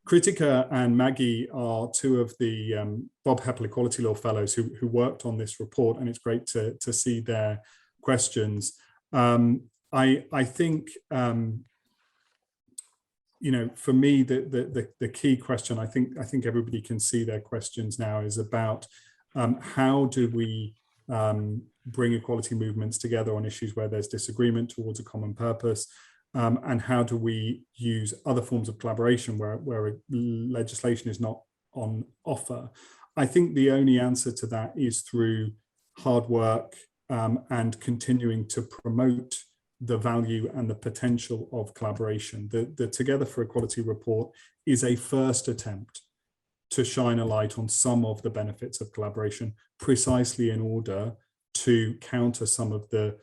Kritika and Maggie are two of the Bob Heppel Equality Law Fellows who worked on this report, and it's great to see their questions. I think, for me, the key question, I think everybody can see their questions now, is about how do we bring equality movements together on issues where there's disagreement towards a common purpose, and how do we use other forms of collaboration where legislation is not on offer. I think the only answer to that is through hard work and continuing to promote the value and the potential of collaboration. The Together for Equality report is a first attempt to shine a light on some of the benefits of collaboration, precisely in order to counter some of the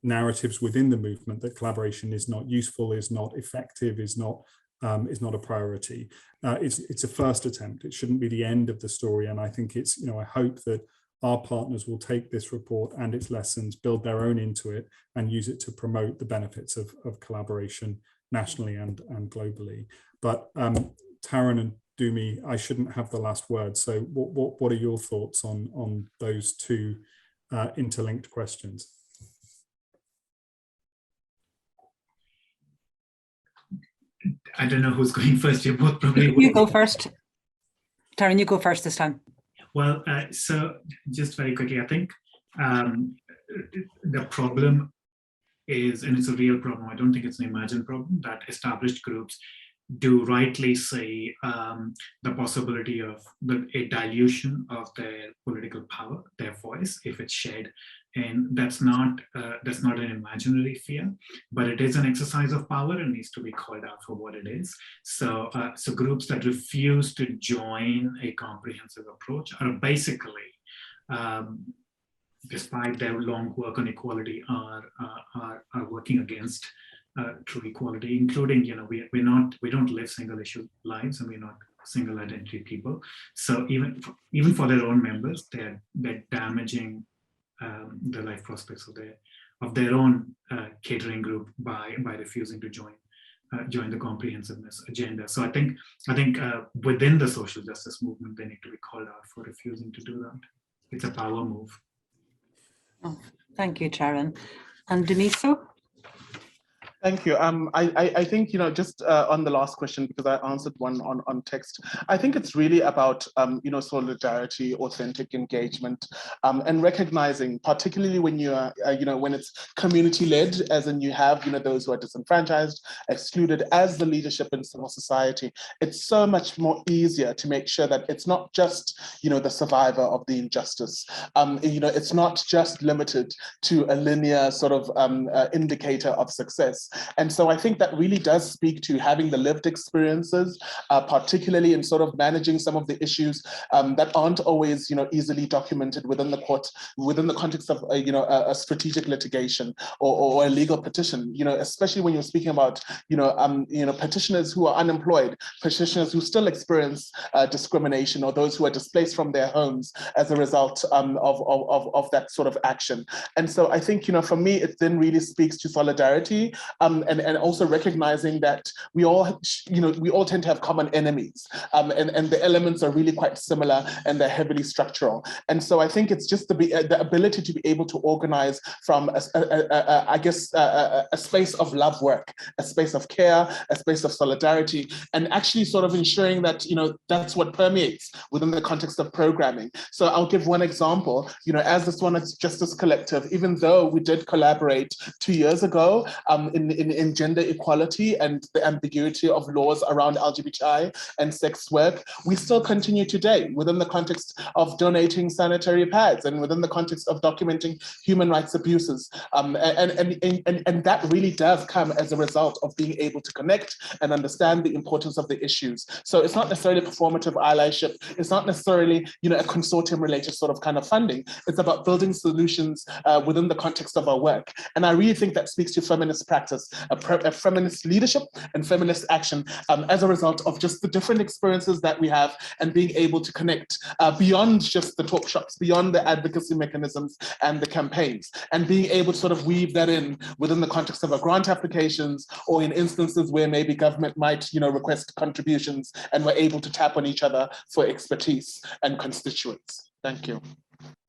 narratives within the movement that collaboration is not useful, is not effective, is not a priority. It's a first attempt. It shouldn't be the end of the story. And I think it's, I hope that our partners will take this report and its lessons, build their own into it, and use it to promote the benefits of collaboration nationally and globally. But Tarun and Dumi, I shouldn't have the last word. So what are your thoughts on those two interlinked questions? I don't know who's going first. You both probably. You go first. Tarun, you go first this time. Well, so just very quickly, I think the problem is, and it's a real problem, I don't think it's an imagined problem, that established groups do rightly say the possibility of a dilution of their political power, their voice, if it's shared. And that's not an imaginary fear, but it is an exercise of power and needs to be called out for what it is. So, so groups that refuse to join a comprehensive approach are basically, despite their long work on equality, are working against true equality, including, we don't live single issue lives, and we're not single identity people. So even for their own members, they're damaging the life prospects of their own catering group by refusing to join the comprehensiveness agenda. So I think within the social justice movement, they need to be called out for refusing to do that. It's a power move. Oh, thank you, Tarun. And Dumiso? Thank you. I think, just on the last question, because I answered one on text, I think it's really about, solidarity, authentic engagement, and recognizing, particularly when you're, when it's community-led, as in you have, those who are disenfranchised, excluded, as the leadership in civil society, it's so much more easier to make sure that it's not just, the survivor of the injustice. It's not just limited to a linear sort of indicator of success. And so I think that really does speak to having the lived experiences, particularly in sort of managing some of the issues that aren't always, easily documented within the court, within the context of, a strategic litigation or a legal petition, especially when you're speaking about, petitioners who are unemployed, petitioners who still experience discrimination, or those who are displaced from their homes as a result of that sort of action. And so I think, for me, it then really speaks to solidarity. And also recognizing that we all tend to have common enemies, and the elements are really quite similar, and they're heavily structural. And so I think it's just the ability to be able to organize from a space of love work, a space of care, a space of solidarity, and actually sort of ensuring that that's what permeates within the context of programming. So I'll give one example. As the Schona Justice Collective, even though we did collaborate 2 years ago in gender equality and the ambiguity of laws around LGBTI and sex work, we still continue today within the context of donating sanitary pads and within the context of documenting human rights abuses. And that really does come as a result of being able to connect and understand the importance of the issues. So it's not necessarily performative allyship. It's not necessarily, a consortium related sort of kind of funding. It's about building solutions within the context of our work. And I really think that speaks to feminist practice purpose, a feminist leadership and feminist action as a result of just the different experiences that we have and being able to connect beyond just the talk shops, beyond the advocacy mechanisms and the campaigns, and being able to sort of weave that in within the context of our grant applications, or in instances where maybe government might, request contributions, and we're able to tap on each other for expertise and constituents. Thank you.